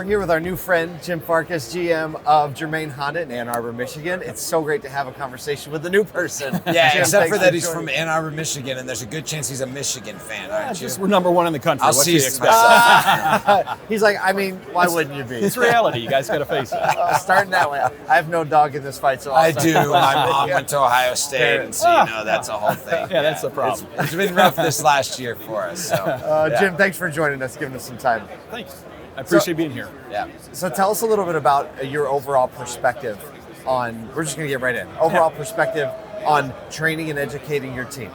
We're here with our new friend, Jim Farkas, GM of Germain Honda in Ann Arbor, Michigan. It's so great to have a conversation with a new person. Yeah, Jim, except for that he's joining. from Ann Arbor, Michigan, and there's a good chance he's a Michigan fan, aren't you? We're number one in the country. I'll What do see you you expect? He's like, I mean, why wouldn't you be? It's reality. You guys got to face it. Starting that way. I have no dog in this fight, so I do. My mom went to Ohio State, and so that's a whole thing. Yeah, that's the problem. It's been rough this last year for us. So, Jim, thanks for joining us, giving us some time. Thanks. I appreciate being here. yeah. So tell us a little bit about your overall perspective on, we're just going to get right in, overall perspective on training and educating your team.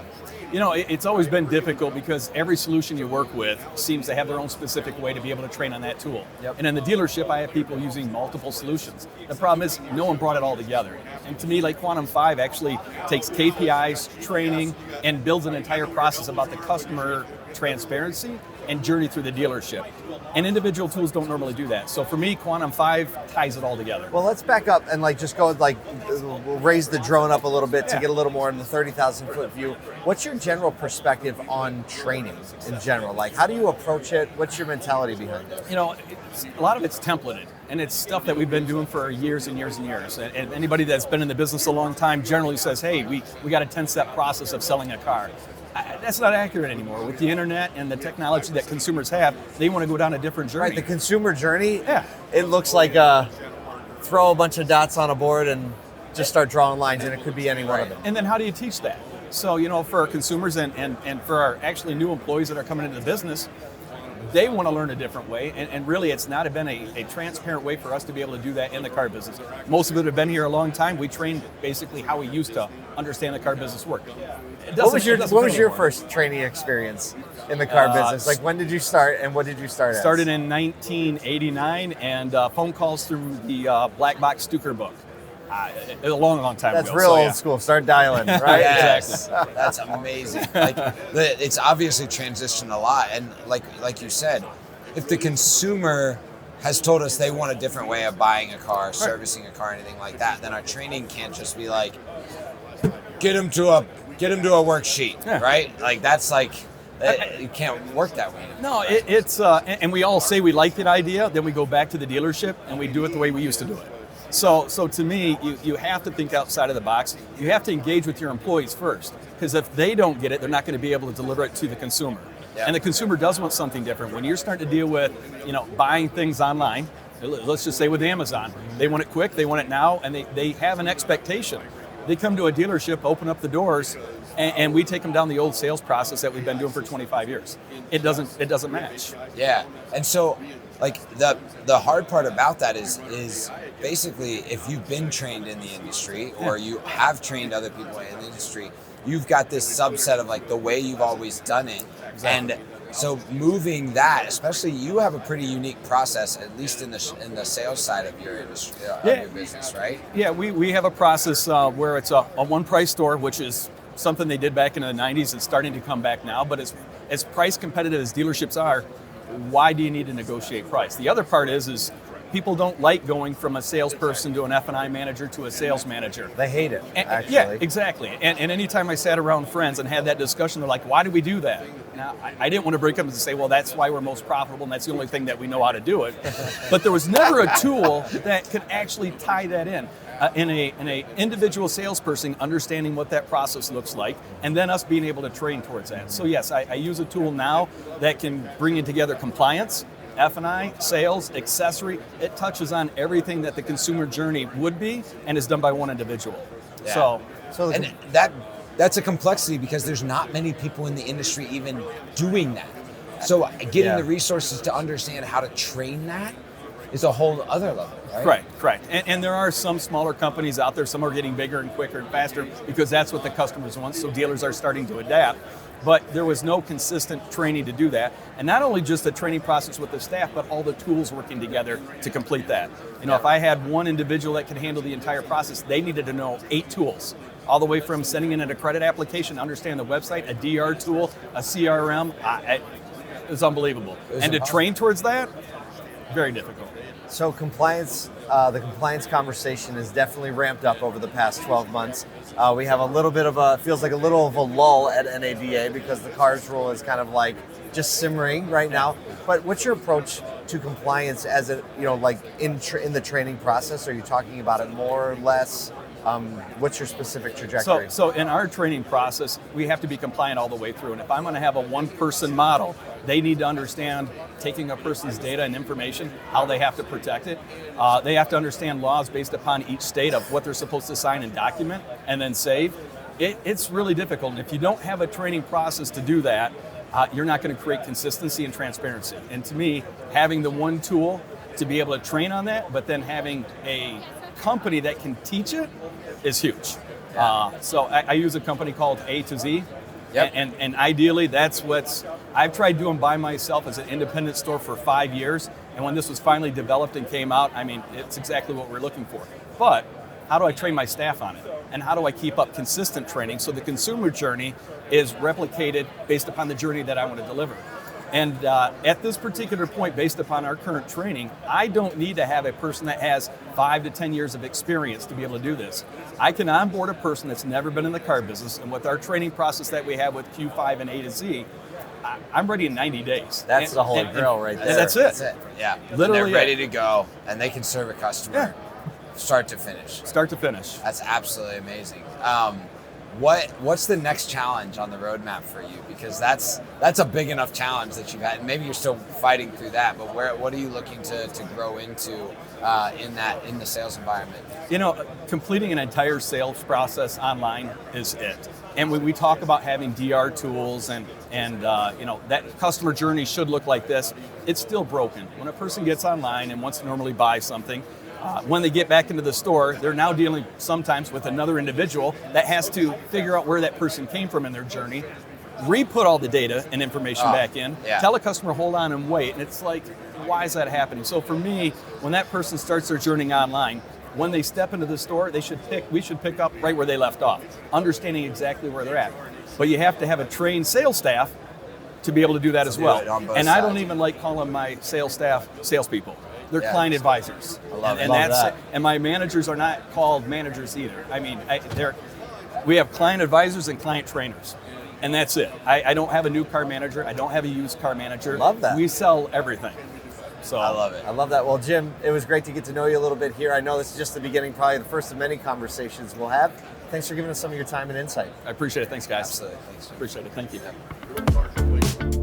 You know, it's always been difficult because every solution you work with seems to have their own specific way to be able to train on that tool. Yep. And in the dealership, I have people using multiple solutions. The problem is no one brought it all together. And to me, like Quantum 5 actually takes KPIs, training, and builds an entire process about the customer transparency and journey through the dealership. And individual tools don't normally do that. So for me, Quantum 5 ties it all together. Well, let's back up and just go we'll raise the drone up a little bit to get a little more in the 30,000 foot view. What's your general perspective on training in general? Like, how do you approach it? What's your mentality behind it? You know, a lot of it's templated, and it's stuff that we've been doing for years and years and years. And anybody that's been in the business a long time generally says, hey, we got a 10-step process of selling a car. That's not accurate anymore. With the internet and the technology that consumers have, they want to go down a different journey. Right, the consumer journey, Yeah. it looks like throw a bunch of dots on a board and just start drawing lines, and it could be any one of them. And then how do you teach that? So, you know, for our consumers and for our actually new employees that are coming into the business, they want to learn a different way, and really it's not been a transparent way for us to be able to do that in the car business. Most of it have been here a long time. We trained basically how we used to understand the car business work. What was your first training experience in the car business? Like, when did you start, and what did you start as? Started in 1989, and phone calls through the Black Box Stuker book. A long time That's ago. real So, old school. Start dialing, right? Yes, that's amazing. It's obviously transitioned a lot, and like you said, if the consumer has told us they want a different way of buying a car, servicing a car, anything like that, then our training can't just be like, get them to a worksheet, right? Like that's like. It can't work that way. No, it's and we all say we like that idea, then we go back to the dealership and we do it the way we used to do it. So to me, you have to think outside of the box. You have to engage with your employees first, because if they don't get it, they're not going to be able to deliver it to the consumer. Yeah. And the consumer does want something different. When you're starting to deal with, buying things online, let's just say with Amazon, they want it quick, they want it now, and they have an expectation. They come to a dealership, open up the doors, and we take them down the old sales process that we've been doing for 25 years. It doesn't match. Yeah, and so like the hard part about that is basically if you've been trained in the industry or you have trained other people in the industry, you've got this subset of like the way you've always done it. Exactly. And so moving that, especially you have a pretty unique process, at least in the sales side of your industry, your business, right? Yeah, we have a process where it's a one price store, which is something they did back in the 90s. It's starting to come back now, but as price competitive as dealerships are, why do you need to negotiate price? The other part is people don't like going from a salesperson to an F&I manager to a sales manager. They hate it, actually. Yeah, exactly. And anytime I sat around friends and had that discussion, they're like, why do we do that? Now, I didn't want to break up and say, well, that's why we're most profitable and that's the only thing that we know how to do it. But there was never a tool that could actually tie that in. In a individual salesperson understanding what that process looks like, and then us being able to train towards that. So yes, I use a tool now that can bring in together compliance, F&I, sales, accessory. It touches on everything that the consumer journey would be, and is done by one individual. Yeah. So And that's a complexity because there's not many people in the industry even doing that. So getting the resources to understand how to train that is a whole other level, right? Correct. And there are some smaller companies out there. Some are getting bigger and quicker and faster because that's what the customers want. So dealers are starting to adapt. But there was no consistent training to do that. And not only just the training process with the staff, but all the tools working together to complete that. If I had one individual that could handle the entire process, they needed to know 8 tools. All the way from sending in a credit application, understand the website, a DR tool, a CRM. It's unbelievable. And to train towards that, very difficult. So compliance, the compliance conversation has definitely ramped up over the past 12 months. We have a little bit of feels like a little of a lull at NADA because the CARS rule is kind of like just simmering right now. But what's your approach to compliance as a, like in the training process? Are you talking about it more or less? What's your specific trajectory? So in our training process, we have to be compliant all the way through. And if I'm going to have a one-person model, they need to understand taking a person's data and information, how they have to protect it. They have to understand laws based upon each state of what they're supposed to sign and document and then save. It's really difficult. And if you don't have a training process to do that, you're not going to create consistency and transparency. And to me, having the one tool to be able to train on that, but then having a company that can teach it is huge. So I use a company called A to Z. Yep. And ideally, that's what's I've tried doing by myself as an independent store for 5 years. And when this was finally developed and came out, I mean, it's exactly what we're looking for. But how do I train my staff on it? And how do I keep up consistent training so the consumer journey is replicated based upon the journey that I want to deliver? And at this particular point, based upon our current training, I don't need to have a person that has 5 to 10 years of experience to be able to do this. I can onboard a person that's never been in the car business, and with our training process that we have with Q5 and A to Z, I'm ready in 90 days. That's the holy grail right there. That's it. That's it. Yeah. Literally and they're ready to go, and they can serve a customer start to finish. Start to finish. That's absolutely amazing. What's the next challenge on the roadmap for you? Because that's a big enough challenge that you've had. Maybe you're still fighting through that, but what are you looking to grow into in the sales environment? Completing an entire sales process online is it. And when we talk about having DR tools and that customer journey should look like this, it's still broken. When a person gets online and wants to normally buy something, when they get back into the store, they're now dealing sometimes with another individual that has to figure out where that person came from in their journey, re-put all the data and information back in, tell a customer, hold on and wait. And it's like, why is that happening? So for me, when that person starts their journey online, when they step into the store, we should pick up right where they left off, understanding exactly where they're at. But you have to have a trained sales staff to be able to do that as well. And I don't even like calling my sales staff salespeople. They're client advisors. I love that. And my managers are not called managers either. I mean, we have client advisors and client trainers, and that's it. I don't have a new car manager. I don't have a used car manager. Love that. We sell everything. So I love it. I love that. Well, Jim, it was great to get to know you a little bit here. I know this is just the beginning, probably the first of many conversations we'll have. Thanks for giving us some of your time and insight. I appreciate it. Thanks, guys. Absolutely. Thanks. Appreciate it. Thank you.